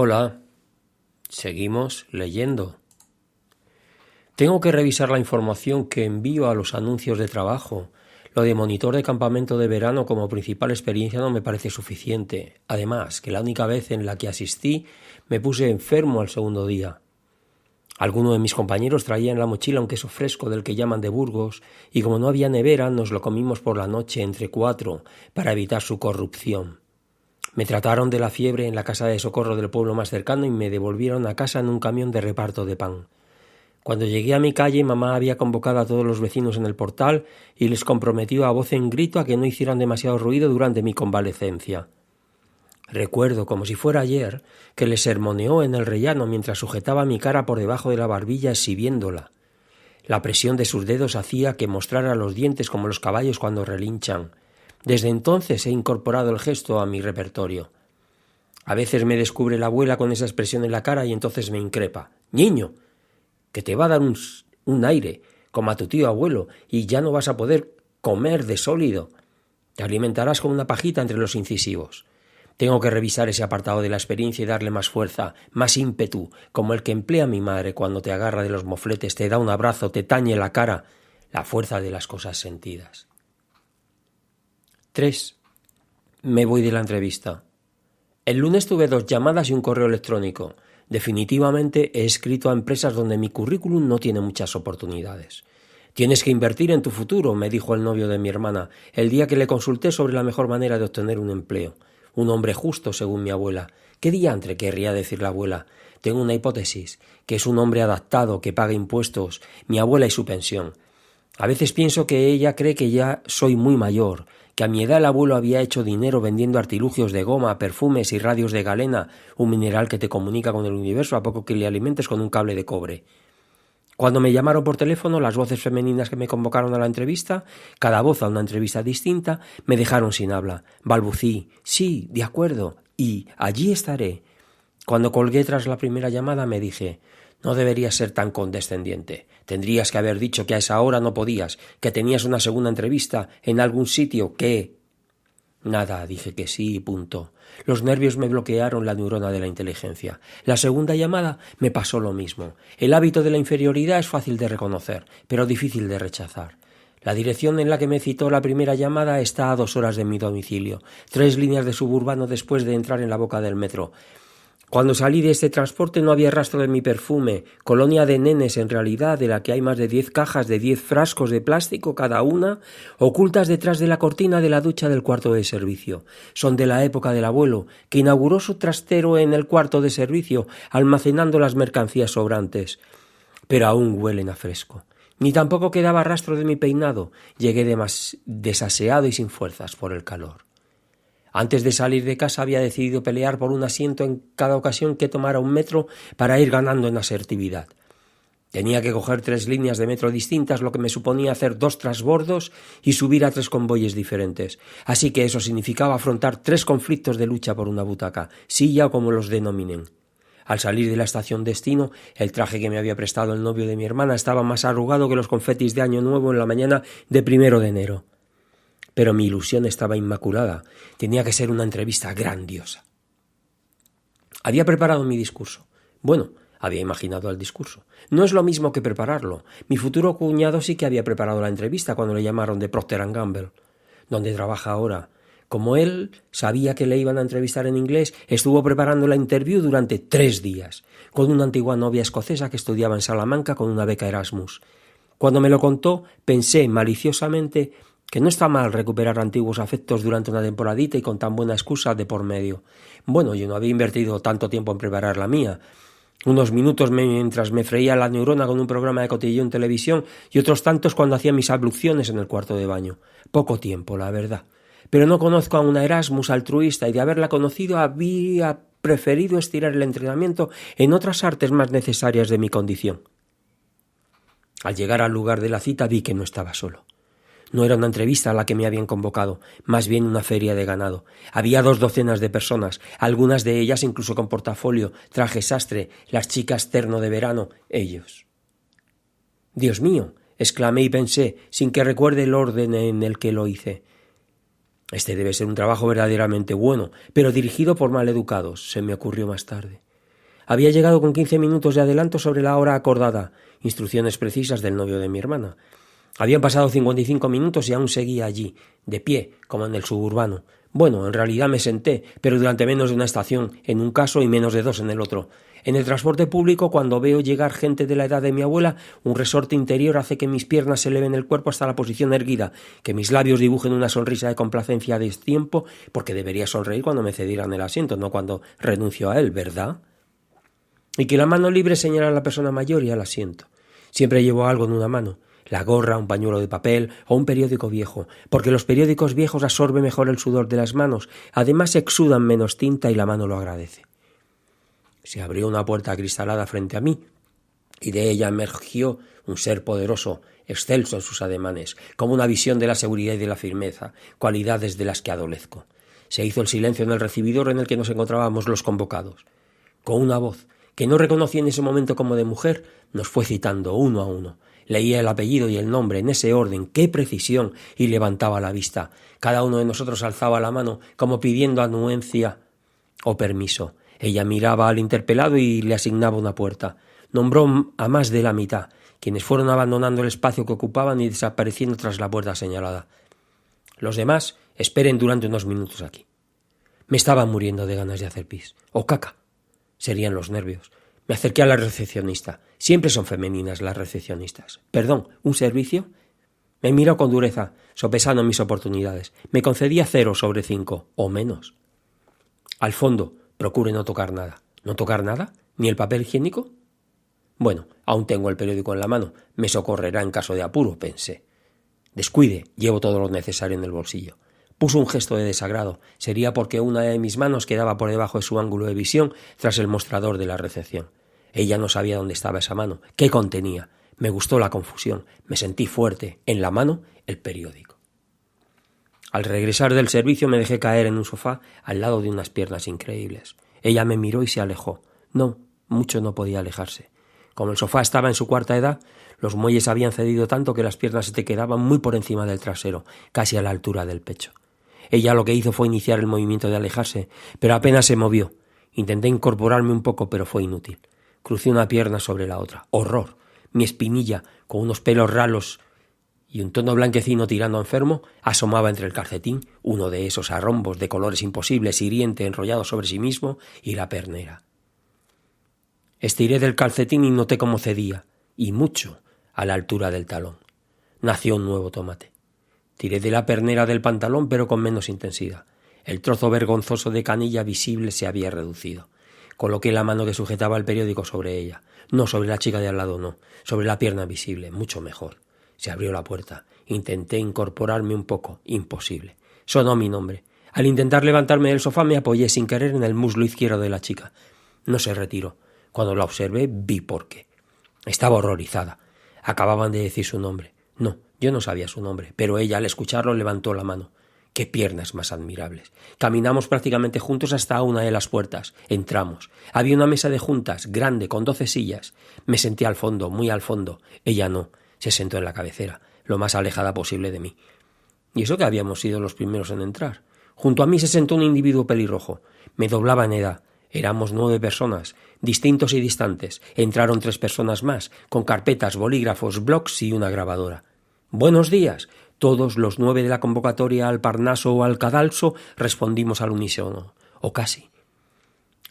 Hola, seguimos leyendo. Tengo que revisar la información que envío a los anuncios de trabajo. Lo de monitor de campamento de verano como principal experiencia no me parece suficiente. Además, que la única vez en la que asistí me puse enfermo al segundo día. Alguno de mis compañeros traía en la mochila un queso fresco del que llaman de Burgos y como no había nevera nos lo comimos por la noche entre 4 para evitar su corrupción. Me trataron de la fiebre en la casa de socorro del pueblo más cercano y me devolvieron a casa en un camión de reparto de pan. Cuando llegué a mi calle, mamá había convocado a todos los vecinos en el portal y les comprometió a voz en grito a que no hicieran demasiado ruido durante mi convalecencia. Recuerdo, como si fuera ayer, que les sermoneó en el rellano mientras sujetaba mi cara por debajo de la barbilla exhibiéndola. La presión de sus dedos hacía que mostrara los dientes como los caballos cuando relinchan. Desde entonces he incorporado el gesto a mi repertorio. A veces me descubre la abuela con esa expresión en la cara y entonces me increpa. «Niño, que te va a dar un aire, como a tu tío abuelo, y ya no vas a poder comer de sólido. Te alimentarás con una pajita entre los incisivos». Tengo que revisar ese apartado de la experiencia y darle más fuerza, más ímpetu, como el que emplea mi madre cuando te agarra de los mofletes, te da un abrazo, te tañe la cara, la fuerza de las cosas sentidas. 3. Me voy de la entrevista. El lunes tuve 2 llamadas y un correo electrónico. Definitivamente he escrito a empresas donde mi currículum no tiene muchas oportunidades. «Tienes que invertir en tu futuro», me dijo el novio de mi hermana, el día que le consulté sobre la mejor manera de obtener un empleo. Un hombre justo, según mi abuela. ¿Qué diantre querría decir la abuela? Tengo una hipótesis, que es un hombre adaptado, que paga impuestos, mi abuela y su pensión. A veces pienso que ella cree que ya soy muy mayor, que a mi edad el abuelo había hecho dinero vendiendo artilugios de goma, perfumes y radios de galena, un mineral que te comunica con el universo a poco que le alimentes con un cable de cobre. Cuando me llamaron por teléfono, las voces femeninas que me convocaron a la entrevista, cada voz a una entrevista distinta, me dejaron sin habla. Balbucí, «Sí, de acuerdo, y allí estaré». Cuando colgué tras la primera llamada me dije, «No deberías ser tan condescendiente. Tendrías que haber dicho que a esa hora no podías, que tenías una segunda entrevista en algún sitio, que...». Nada, dije que sí y punto. Los nervios me bloquearon la neurona de la inteligencia. La segunda llamada me pasó lo mismo. El hábito de la inferioridad es fácil de reconocer, pero difícil de rechazar. La dirección en la que me citó la primera llamada está a 2 horas de mi domicilio, 3 líneas de suburbano después de entrar en la boca del metro. Cuando salí de este transporte no había rastro de mi perfume, colonia de nenes en realidad, de la que hay más de 10 cajas de 10 frascos de plástico cada una, ocultas detrás de la cortina de la ducha del cuarto de servicio. Son de la época del abuelo, que inauguró su trastero en el cuarto de servicio, almacenando las mercancías sobrantes. Pero aún huelen a fresco. Ni tampoco quedaba rastro de mi peinado. Llegué desaseado y sin fuerzas por el calor. Antes de salir de casa había decidido pelear por un asiento en cada ocasión que tomara un metro para ir ganando en asertividad. Tenía que coger 3 líneas de metro distintas, lo que me suponía hacer 2 transbordos y subir a 3 convoyes diferentes. Así que eso significaba afrontar 3 conflictos de lucha por una butaca, silla o como los denominen. Al salir de la estación destino, el traje que me había prestado el novio de mi hermana estaba más arrugado que los confetis de Año Nuevo en la mañana de 1 de enero. Pero mi ilusión estaba inmaculada. Tenía que ser una entrevista grandiosa. Había preparado mi discurso. Bueno, había imaginado el discurso. No es lo mismo que prepararlo. Mi futuro cuñado sí que había preparado la entrevista cuando le llamaron de Procter & Gamble, donde trabaja ahora. Como él sabía que le iban a entrevistar en inglés, estuvo preparando la interview durante 3 días, con una antigua novia escocesa que estudiaba en Salamanca con una beca Erasmus. Cuando me lo contó, pensé maliciosamente que no está mal recuperar antiguos afectos durante una temporadita y con tan buena excusa de por medio. Bueno, yo no había invertido tanto tiempo en preparar la mía. Unos minutos mientras me freía la neurona con un programa de cotilleo en televisión y otros tantos cuando hacía mis abluciones en el cuarto de baño. Poco tiempo, la verdad. Pero no conozco a una Erasmus altruista y de haberla conocido había preferido estirar el entrenamiento en otras artes más necesarias de mi condición. Al llegar al lugar de la cita vi que no estaba solo. No era una entrevista a la que me habían convocado, más bien una feria de ganado. Había 2 docenas de personas, algunas de ellas incluso con portafolio, traje sastre, las chicas terno de verano, ellos. «Dios mío», exclamé y pensé, sin que recuerde el orden en el que lo hice. Este debe ser un trabajo verdaderamente bueno, pero dirigido por maleducados, se me ocurrió más tarde. Había llegado con 15 minutos de adelanto sobre la hora acordada, instrucciones precisas del novio de mi hermana. Habían pasado 55 minutos y aún seguía allí, de pie, como en el suburbano. Bueno, en realidad me senté, pero durante menos de una estación, en un caso y menos de 2 en el otro. En el transporte público, cuando veo llegar gente de la edad de mi abuela, un resorte interior hace que mis piernas se eleven el cuerpo hasta la posición erguida, que mis labios dibujen una sonrisa de complacencia a destiempo, porque debería sonreír cuando me cedieran el asiento, no cuando renuncio a él, ¿verdad? Y que la mano libre señala a la persona mayor y al asiento. Siempre llevo algo en una mano. La gorra, un pañuelo de papel o un periódico viejo, porque los periódicos viejos absorben mejor el sudor de las manos, además exudan menos tinta y la mano lo agradece. Se abrió una puerta acristalada frente a mí y de ella emergió un ser poderoso, excelso en sus ademanes, como una visión de la seguridad y de la firmeza, cualidades de las que adolezco. Se hizo el silencio en el recibidor en el que nos encontrábamos los convocados. Con una voz que no reconocí en ese momento como de mujer, nos fue citando uno a uno. Leía el apellido y el nombre en ese orden, qué precisión, y levantaba la vista. Cada uno de nosotros alzaba la mano como pidiendo anuencia o permiso. Ella miraba al interpelado y le asignaba una puerta. Nombró a más de la mitad, quienes fueron abandonando el espacio que ocupaban y desapareciendo tras la puerta señalada. Los demás esperen durante unos minutos aquí. Me estaba muriendo de ganas de hacer pis. O caca. Serían los nervios. Me acerqué a la recepcionista. Siempre son femeninas las recepcionistas. Perdón, ¿un servicio? Me miró con dureza, sopesando mis oportunidades. Me concedía 0 sobre 5, o menos. Al fondo, procure no tocar nada. ¿No tocar nada? ¿Ni el papel higiénico? Bueno, aún tengo el periódico en la mano. Me socorrerá en caso de apuro, pensé. Descuide, llevo todo lo necesario en el bolsillo. Puso un gesto de desagrado. Sería porque una de mis manos quedaba por debajo de su ángulo de visión tras el mostrador de la recepción. Ella no sabía dónde estaba esa mano, qué contenía. Me gustó la confusión. Me sentí fuerte. En la mano, el periódico. Al regresar del servicio me dejé caer en un sofá al lado de unas piernas increíbles. Ella me miró y se alejó. No, mucho no podía alejarse. Como el sofá estaba en su cuarta edad, los muelles habían cedido tanto que las piernas se te quedaban muy por encima del trasero, casi a la altura del pecho. Ella lo que hizo fue iniciar el movimiento de alejarse, pero apenas se movió. Intenté incorporarme un poco, pero fue inútil. Crucé una pierna sobre la otra. ¡Horror! Mi espinilla, con unos pelos ralos y un tono blanquecino tirando a enfermo, asomaba entre el calcetín, uno de esos arrombos de colores imposibles, hiriente, enrollado sobre sí mismo, y la pernera. Estiré del calcetín y noté cómo cedía, y mucho, a la altura del talón. Nació un nuevo tomate. Tiré de la pernera del pantalón, pero con menos intensidad. El trozo vergonzoso de canilla visible se había reducido. Coloqué la mano que sujetaba el periódico sobre ella. No sobre la chica de al lado, no. Sobre la pierna visible, mucho mejor. Se abrió la puerta. Intenté incorporarme un poco. Imposible. Sonó mi nombre. Al intentar levantarme del sofá me apoyé sin querer en el muslo izquierdo de la chica. No se retiró. Cuando la observé, vi por qué. Estaba horrorizada. Acababan de decir su nombre. No, yo no sabía su nombre, pero ella, al escucharlo, levantó la mano. ¡Qué piernas más admirables! Caminamos prácticamente juntos hasta una de las puertas. Entramos. Había una mesa de juntas, grande, con 12 sillas. Me senté al fondo, muy al fondo. Ella no. Se sentó en la cabecera, lo más alejada posible de mí. Y eso que habíamos sido los primeros en entrar. Junto a mí se sentó un individuo pelirrojo. Me doblaba en edad. Éramos 9 personas, distintos y distantes. Entraron 3 personas más, con carpetas, bolígrafos, blocs y una grabadora. «Buenos días». Todos los 9 de la convocatoria al Parnaso o al Cadalso respondimos al unísono, o casi.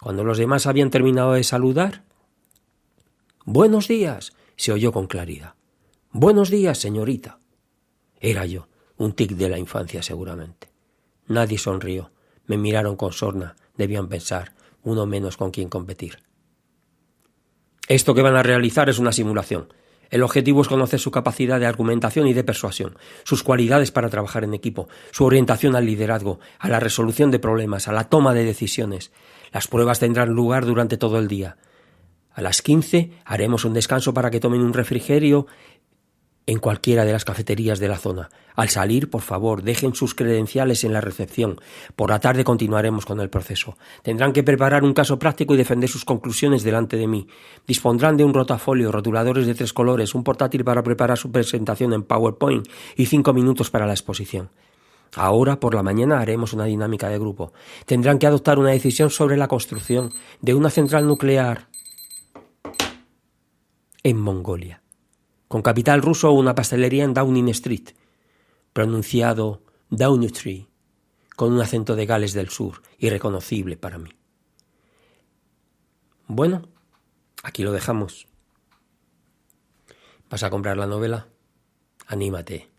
Cuando los demás habían terminado de saludar, «Buenos días», se oyó con claridad. «Buenos días, señorita». Era yo, un tic de la infancia seguramente. Nadie sonrió. Me miraron con sorna. Debían pensar, uno menos con quien competir. Esto que van a realizar es una simulación. El objetivo es conocer su capacidad de argumentación y de persuasión, sus cualidades para trabajar en equipo, su orientación al liderazgo, a la resolución de problemas, a la toma de decisiones. Las pruebas tendrán lugar durante todo el día. A las 15 haremos un descanso para que tomen un refrigerio en cualquiera de las cafeterías de la zona. Al salir, por favor, dejen sus credenciales en la recepción. Por la tarde continuaremos con el proceso. Tendrán que preparar un caso práctico y defender sus conclusiones delante de mí. Dispondrán de un rotafolio, rotuladores de 3 colores, un portátil para preparar su presentación en PowerPoint y 5 minutos para la exposición. Ahora, por la mañana, haremos una dinámica de grupo. Tendrán que adoptar una decisión sobre la construcción de una central nuclear en Mongolia. Con capital ruso, una pastelería en Downing Street, pronunciado Downing Street, con un acento de Gales del Sur, irreconocible para mí. Bueno, aquí lo dejamos. ¿Vas a comprar la novela? Anímate.